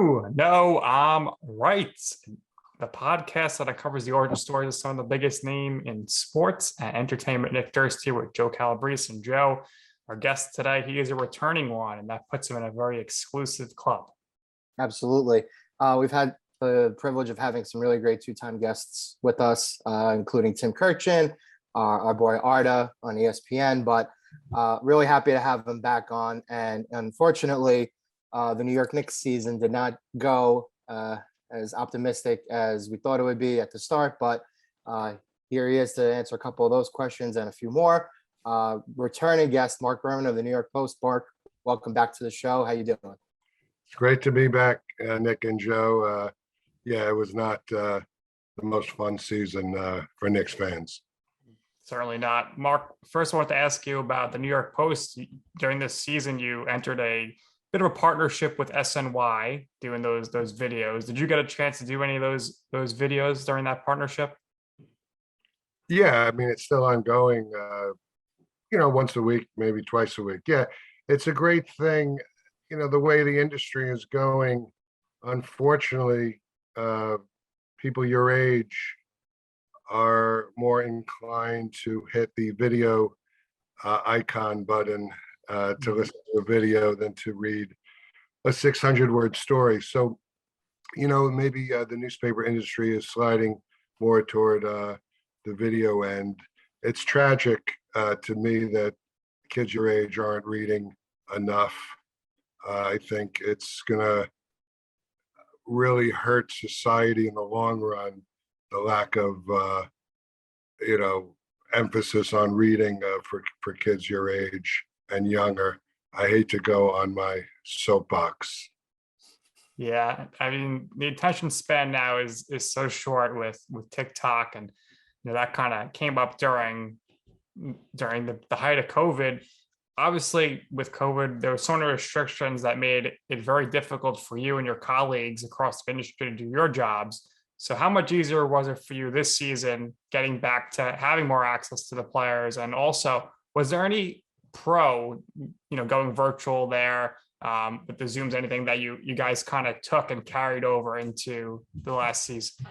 to No, I'm Right, the podcast that uncovers the origin stories of some of the biggest name in sports and entertainment. Nick Durst here with Joe Calabrese. And Joe, our guest today, he is a returning one, and that puts him in a very exclusive club. Absolutely. We've had the privilege of having some really great two-time guests with us, including Tim Kirchin, our boy Arda on ESPN, but really happy to have him back on. And unfortunately, the New York Knicks season did not go as optimistic as we thought it would be at the start, but here he is to answer a couple of those questions and a few more. Returning guest, Marc Berman of the New York Post. Marc, welcome back to the show. How you doing? It's great to be back, Nick and Joe. Yeah, it was not the most fun season for Knicks fans. Certainly not. Marc, first I want to ask you about the New York Post. During this season, you entered a bit of a partnership with SNY doing those videos. Did you get a chance to do any of those videos during that partnership? Yeah, I mean, it's still ongoing, once a week, maybe twice a week. Yeah, it's a great thing. The way the industry is going, unfortunately, people your age are more inclined to hit the video icon button to listen to a video than to read a 600-word story. So, maybe the newspaper industry is sliding more toward the video end. It's tragic to me that kids your age aren't reading enough. I think it's going to really hurt society in the long run, the lack of, emphasis on reading for kids your age and younger. I hate to go on my soapbox. Yeah, I mean, the attention span now is so short with TikTok, and that kind of came up during the height of COVID. Obviously, with COVID, there were so many restrictions that made it very difficult for you and your colleagues across the industry to do your jobs. So how much easier was it for you this season getting back to having more access to the players? And also, was there any going virtual there with the Zooms, anything that you guys kind of took and carried over into the last season?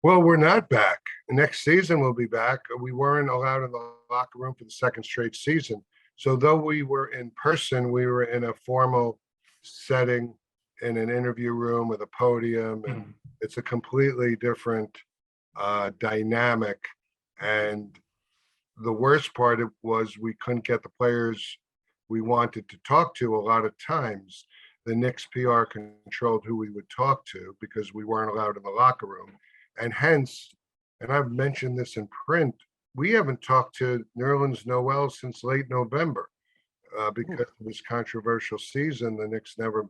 Well, we're not back. Next season we'll be back. We weren't allowed in the locker room for the second straight season. So though we were in person, we were in a formal setting in an interview room with a podium, and it's a completely different dynamic. And the worst part was we couldn't get the players we wanted to talk to. A lot of times the Knicks PR controlled who we would talk to because we weren't allowed in the locker room. And hence, and I've mentioned this in print, we haven't talked to Nerlens Noel since late November because of this controversial season. The Knicks never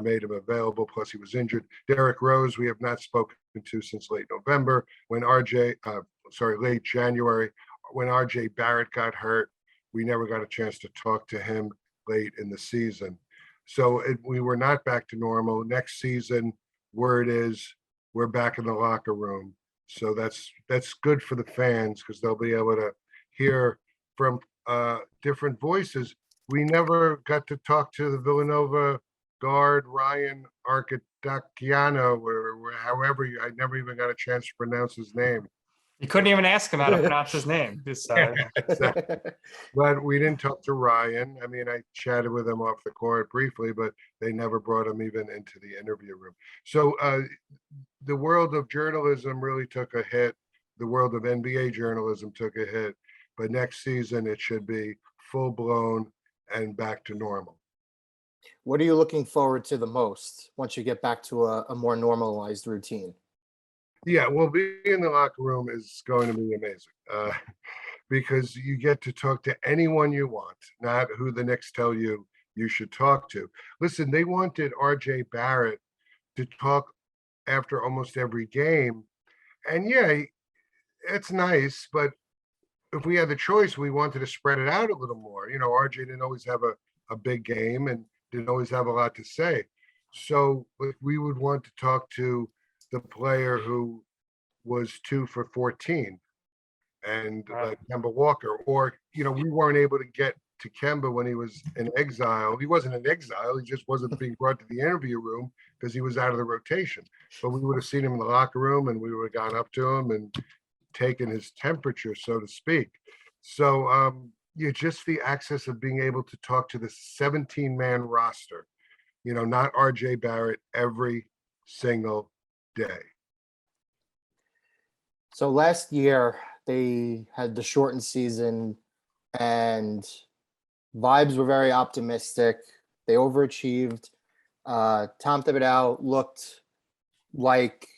made him available, plus he was injured. Derrick Rose, we have not spoken to since late November. Late January, when RJ Barrett got hurt, we never got a chance to talk to him late in the season. So we were not back to normal. Next season, word is we're back in the locker room. So that's good for the fans because they'll be able to hear from different voices. We never got to talk to the Villanova guard, Ryan Arcidiacono, or however, I never even got a chance to pronounce his name. You couldn't even ask him how to pronounce his name. Exactly. But we didn't talk to Ryan. I mean, I chatted with him off the court briefly, but they never brought him even into the interview room. So the world of journalism really took a hit. The world of NBA journalism took a hit. But next season, it should be full-blown and back to normal. What are you looking forward to the most once you get back to a more normalized routine? Yeah, well, being in the locker room is going to be amazing because you get to talk to anyone you want, not who the Knicks tell you should talk to. Listen, they wanted RJ Barrett to talk after almost every game. And yeah, it's nice, but if we had the choice, we wanted to spread it out a little more. RJ didn't always have a big game and didn't always have a lot to say. So we would want to talk to the player who was 2 for 14 and like Kemba Walker, or we weren't able to get to Kemba when he was in exile. He wasn't in exile. He just wasn't being brought to the interview room because he was out of the rotation. But we would have seen him in the locker room and we would have gone up to him and taken his temperature, so to speak. So just the access of being able to talk to the 17-man roster, not RJ Barrett every single day. So last year they had the shortened season and vibes were very optimistic. They overachieved. Tom Thibodeau looked like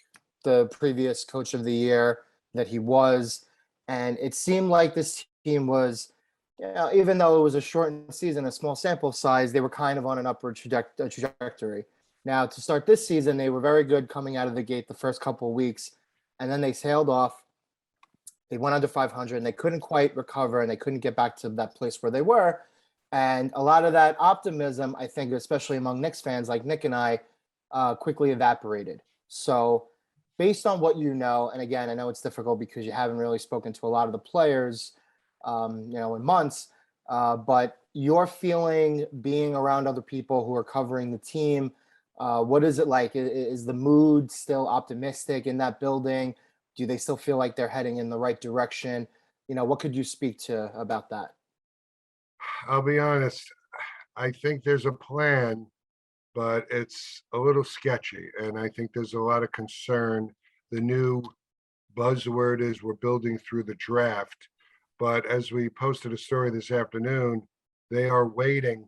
the previous coach of the year that he was. And it seemed like this team was, even though it was a shortened season, a small sample size, they were kind of on an upward trajectory. Now, to start this season, they were very good coming out of the gate the first couple of weeks, and then they sailed off. They went under 500, and they couldn't quite recover, and they couldn't get back to that place where they were. And a lot of that optimism, I think, especially among Knicks fans like Nick and I, quickly evaporated. So based on what you know, and again, I know it's difficult because you haven't really spoken to a lot of the players, in months, but your feeling being around other people who are covering the team, what is it like? Is the mood still optimistic in that building? Do they still feel like they're heading in the right direction? What could you speak to about that? I'll be honest. I think there's a plan, but it's a little sketchy. And I think there's a lot of concern. The new buzzword is we're building through the draft. But as we posted a story this afternoon, they are waiting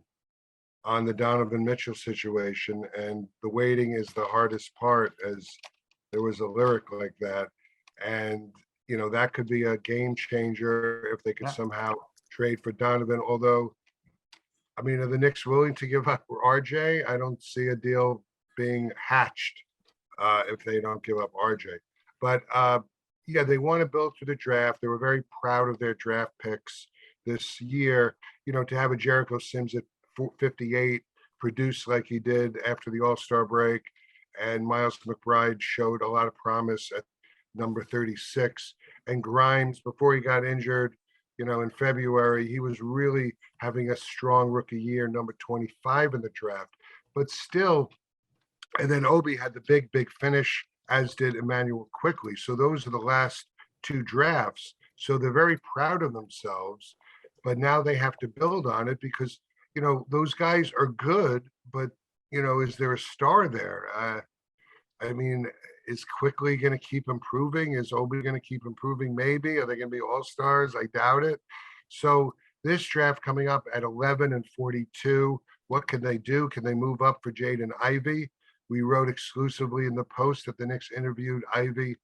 on the Donovan Mitchell situation. And the waiting is the hardest part, as there was a lyric like that. And, that could be a game changer if they could somehow trade for Donovan. Although, are the Knicks willing to give up RJ? I don't see a deal being hatched if they don't give up RJ. But they want to build through the draft. They were very proud of their draft picks this year. To have a Jericho Sims at 58 produce like he did after the All-Star break, and Miles McBride showed a lot of promise at number 36. And Grimes, before he got injured, in February, he was really having a strong rookie year, number 25 in the draft. But still, and then Obi had the big finish, as did Emmanuel Quickly. So those are the last two drafts. So they're very proud of themselves, but now they have to build on it because, those guys are good, but, is there a star there? Is Quickly going to keep improving? Is Obi going to keep improving? Maybe. Are they going to be all-stars? I doubt it. So this draft coming up at 11 and 42, what can they do? Can they move up for Jaden Ivey? We wrote exclusively in the Post that the Knicks interviewed Ivey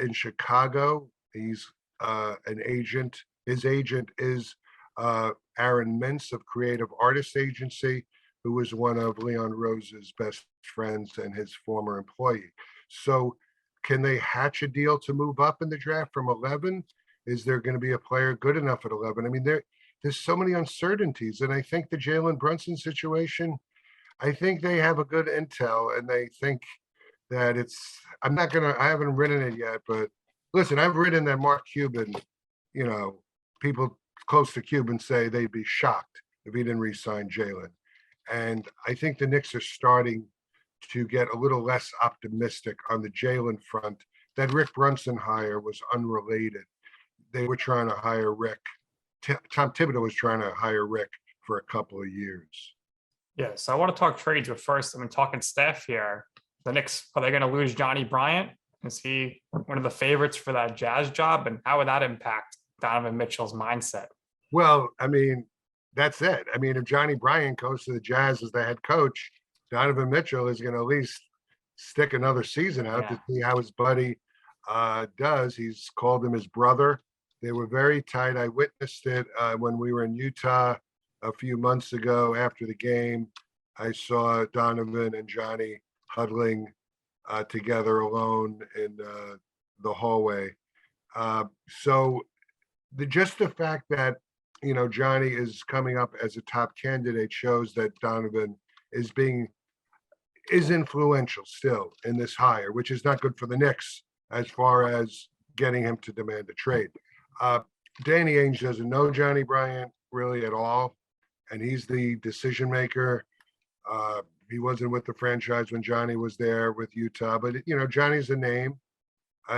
in Chicago. He's an agent. His agent is Aaron Mintz of Creative Artists Agency, who was one of Leon Rose's best friends and his former employee. So can they hatch a deal to move up in the draft from 11? Is there going to be a player good enough at 11? There's so many uncertainties. And I think the Jalen Brunson situation, I think they have a good intel and they think that I haven't written it yet, but listen, I've written that Mark Cuban, people close to Cuban say they'd be shocked if he didn't re-sign Jalen. And I think the Knicks are starting to get a little less optimistic on the Jalen front. That Rick Brunson hire was unrelated. They were trying to hire Rick. Tom Thibodeau was trying to hire Rick for a couple of years. Yeah, so I want to talk trades, but first, talking staff here. The Knicks, are they going to lose Johnny Bryant? Is he one of the favorites for that Jazz job? And how would that impact Donovan Mitchell's mindset? Well, that's it. If Johnny Bryant goes to the Jazz as the head coach, Donovan Mitchell is going to at least stick another season out to see how his buddy does. He's called him his brother. They were very tight. I witnessed it when we were in Utah a few months ago after the game. I saw Donovan and Johnny huddling together alone in the hallway. So just the fact that, Johnny is coming up as a top candidate shows that Donovan is influential still in this hire, which is not good for the Knicks as far as getting him to demand a trade. Danny Ainge doesn't know Johnny Bryant. really at all. And he's the decision maker. He wasn't with the franchise when Johnny was there with Utah, but Johnny's a name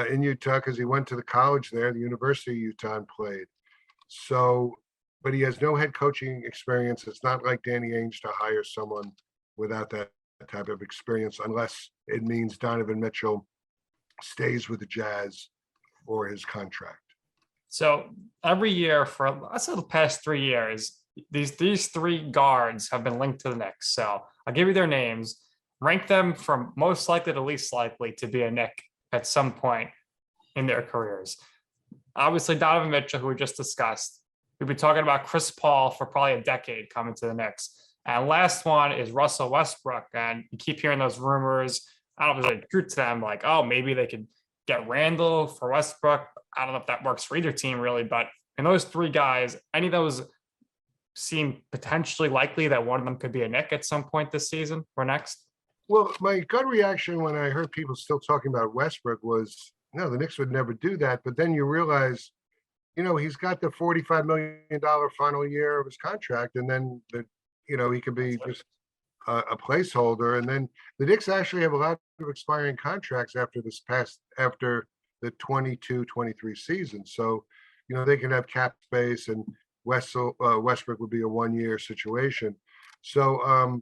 in Utah because he went to the college there, the University of Utah, and played. So, but he has no head coaching experience. It's not like Danny Ainge to hire someone without that type of experience, unless it means Donovan Mitchell stays with the Jazz for his contract. So every year for, let's say, the past 3 years, these three guards have been linked to the Knicks. So I'll give you their names, rank them from most likely to least likely to be a Knick at some point in their careers. Obviously, Donovan Mitchell, who we just discussed. We've been talking about Chris Paul for probably a decade coming to the Knicks. And last one is Russell Westbrook. And you keep hearing those rumors. I don't know if there's any truth to them, like, oh, maybe they could get Randall for Westbrook. I don't know if that works for either team really, but in those three guys, any of those seem potentially likely that one of them could be a Knick at some point this season or next? Well, my gut reaction when I heard people still talking about Westbrook was, no, the Knicks would never do that. But then you realize, he's got the $45 million final year of his contract, and then he could be just a placeholder. And then the Knicks actually have a lot of expiring contracts after the 22-23 season. So, they can have cap space, and Westbrook would be a 1-year situation. So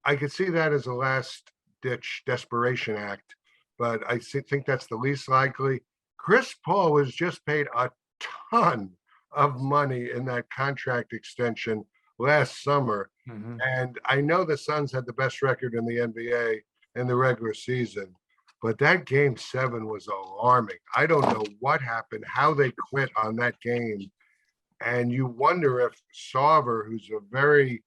I could see that as a last ditch desperation act, but I think that's the least likely. Chris Paul was just paid a ton of money in that contract extension last summer. Mm-hmm. And I know the Suns had the best record in the NBA in the regular season, but that game 7 was alarming. I don't know what happened, how they quit on that game. And you wonder if Sauber, who's a very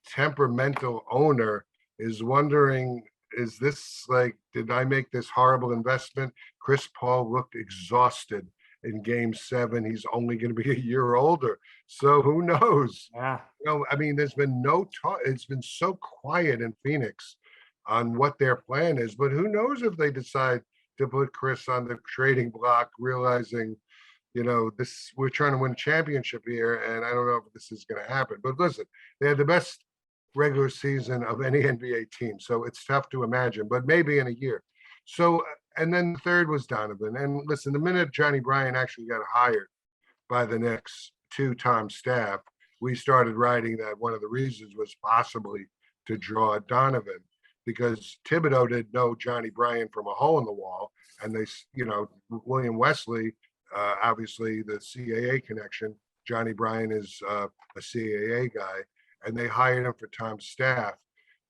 temperamental owner, is wondering, is this did I make this horrible investment? Chris Paul looked exhausted in game 7. He's only going to be a year older. So who knows? Yeah. There's been no talk. It's been so quiet in Phoenix on what their plan is, but who knows if they decide to put Chris on the trading block, realizing, we're trying to win a championship here, and I don't know if this is going to happen. But listen, they had the best regular season of any NBA team, so it's tough to imagine, but maybe in a year. So, and then the third was Donovan. And listen, the minute Johnny Bryant actually got hired by the Knicks to Tom's staff, we started writing that one of the reasons was possibly to draw Donovan, because Thibodeau didn't know Johnny Bryant from a hole in the wall. And they, William Wesley, obviously the CAA connection, Johnny Bryant is a CAA guy, and they hired him for Tom's staff.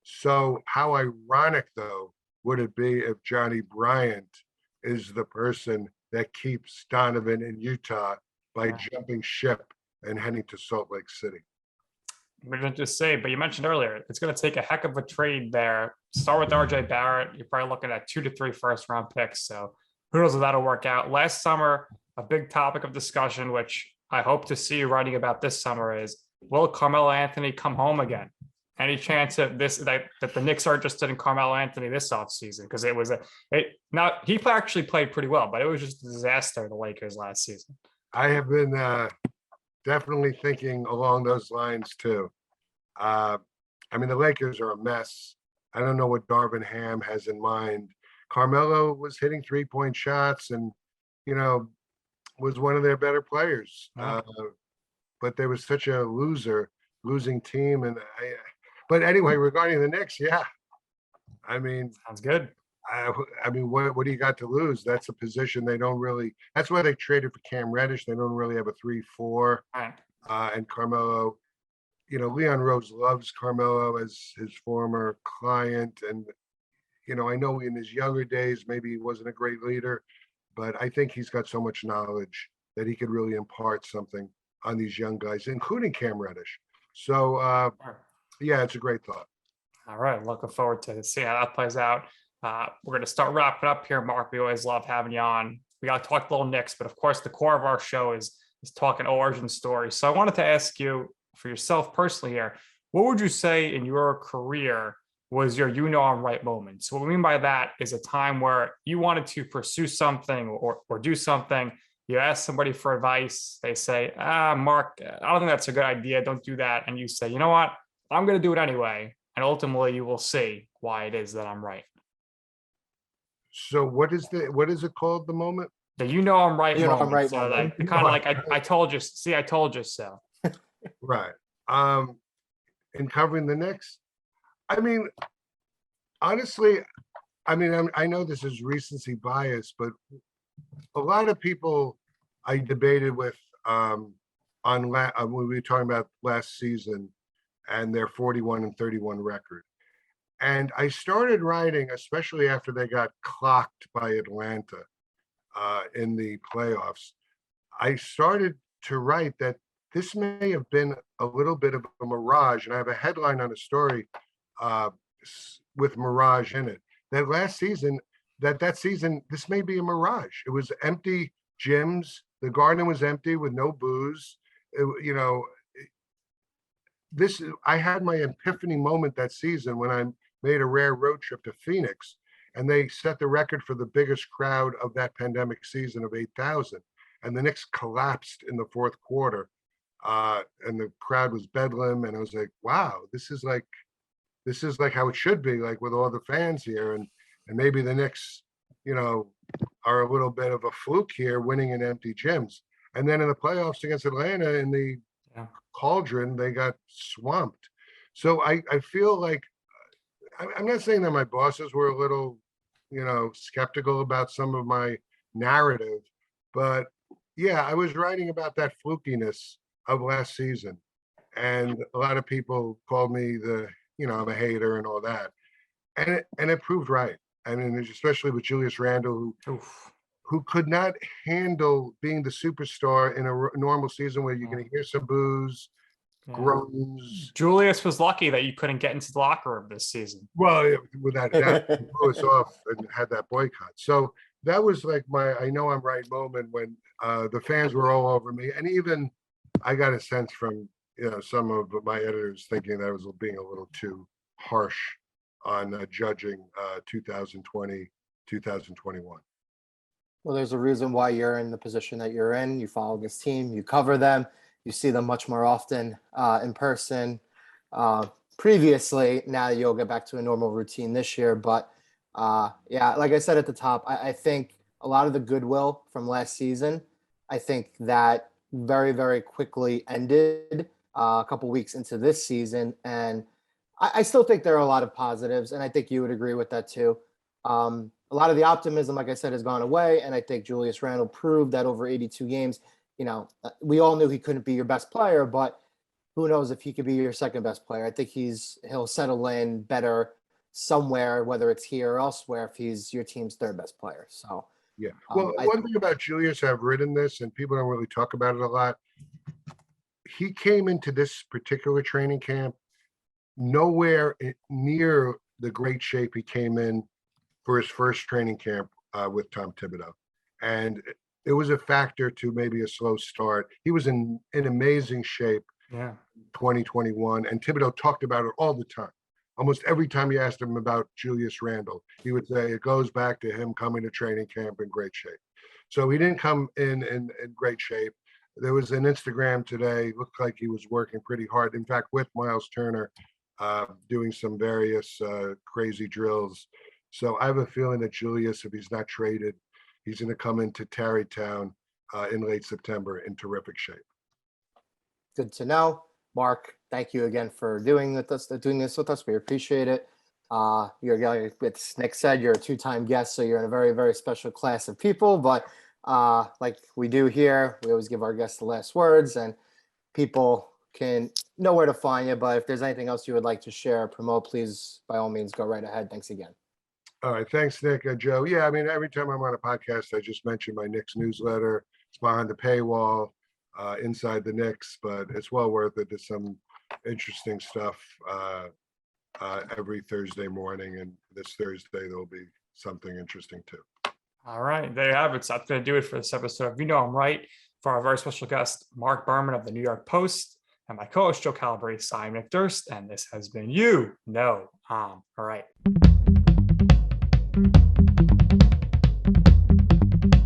So how ironic, though, would it be if Johnny Bryant is the person that keeps Donovan in Utah by jumping ship and heading to Salt Lake City? I'm going to just say, but you mentioned earlier, it's going to take a heck of a trade there. Start with RJ Barrett. You're probably looking at 2 to 3 first-round picks. So who knows if that'll work out. Last summer, a big topic of discussion, which I hope to see you writing about this summer, is, will Carmelo Anthony come home again? Any chance of this that the Knicks are interested in Carmelo Anthony this offseason? Because he actually played pretty well, but it was just a disaster of the Lakers last season. I have been definitely thinking along those lines too. The Lakers are a mess. I don't know what Darvin Ham has in mind. Carmelo was hitting 3-point shots and, was one of their better players. But there was such a losing team. But anyway, regarding the Knicks, yeah. Sounds good. What do you got to lose? That's a position they don't really. That's why they traded for Cam Reddish. They don't really have a 3-4. Right. And Carmelo, Leon Rose loves Carmelo as his former client. And, I know in his younger days, maybe he wasn't a great leader, but I think he's got so much knowledge that he could really impart something on these young guys, including Cam Reddish. So, yeah, it's a great thought. All right. Looking forward to seeing how that plays out. We're going to start wrapping up here, Mark. We always love having you on. We got to talk a little Knicks, but of course, the core of our show is talking origin stories. So I wanted to ask you, for yourself personally here, what would you say in your career was your I'm right moment? So what we mean by that is a time where you wanted to pursue something or do something, You ask somebody for advice, they say, Mark, I don't think that's a good idea. Don't do that. And you say, you know what? I'm going to do it anyway. And ultimately you will see why it is that I'm right. So what is it called, the moment? That you know I'm right You know I'm moment. right So moment. like kind of like I told you, see, I told you so. Right. In covering the Knicks, I mean, honestly, I mean, I know this is recency bias, but a lot of people I debated with when we were talking about last season and their 41-31 record. And I started writing, especially after they got clocked by Atlanta in the playoffs. I started to write that this may have been a little bit of a mirage, and I have a headline on a story with mirage in it. That season, this may be a mirage. It was empty gyms. The garden was empty with no booze. I had my epiphany moment that season when I made a rare road trip to Phoenix, and they set the record for the biggest crowd of that pandemic season of 8,000. And the Knicks collapsed in the fourth quarter, and the crowd was bedlam. And I was like, wow, this is like how it should be, like with all the fans here. And maybe the Knicks, are a little bit of a fluke here, winning in empty gyms. And then in the playoffs against Atlanta in the cauldron, they got swamped. So I feel like, I'm not saying that my bosses were a little, skeptical about some of my narrative, but yeah, I was writing about that flukiness of last season. And a lot of people called me I'm a hater and all that. And it proved right. I mean, especially with Julius Randle, who could not handle being the superstar in a normal season where you're going to hear some boos, groans. Julius was lucky that you couldn't get into the locker room this season. Well, without that, he blew us off and had that boycott. So that was like my I know I'm right moment when the fans were all over me. And even I got a sense from some of my editors thinking that I was being a little too harsh on judging 2020, 2021. Well, there's a reason why you're in the position that you're in. You follow this team, you cover them, you see them much more often in person. Previously, now you'll get back to a normal routine this year. But yeah, like I said at the top, I think a lot of the goodwill from last season, I think that very, very quickly ended a couple weeks into this season. And I still think there are a lot of positives, and I think you would agree with that too. A lot of the optimism, like I said, has gone away, and I think Julius Randle proved that over 82 games, we all knew he couldn't be your best player, but who knows if he could be your second best player. I think he'll settle in better somewhere, whether it's here or elsewhere, if he's your team's third best player. So yeah. Well, one thing about Julius, I've written this, and people don't really talk about it a lot. He came into this particular training camp nowhere near the great shape he came in for his first training camp with Tom Thibodeau. And it was a factor to maybe a slow start. He was in amazing shape 2021, and Thibodeau talked about it all the time. Almost every time you asked him about Julius Randle, he would say it goes back to him coming to training camp in great shape. So he didn't come in great shape. There was an Instagram today, looked like he was working pretty hard. In fact, with Miles Turner, doing some various crazy drills. So I have a feeling that Julius, if he's not traded, he's going to come into Tarrytown in late September in terrific shape. Good to know. Mark, thank you again for doing this with us. We appreciate it. You're, as Nick said, you're a two-time guest, so you're in a very, very special class of people. But like we do here, we always give our guests the last words, and people can know where to find you. But if there's anything else you would like to share or promote, please, by all means, go right ahead. Thanks again. All right. Thanks, Nick. Joe. Yeah, I mean, every time I'm on a podcast, I just mention my Knicks newsletter. It's behind the paywall, inside the Knicks, but it's well worth it. There's some interesting stuff every Thursday morning. And this Thursday, there'll be something interesting too. All right. There you have it. So that's going to do it for this episode of You Know I'm Right. For our very special guest, Marc Berman of the New York Post, and my co-host, Joe Calabrese. I'm Nick Durst, and this has been You Know I'm Right.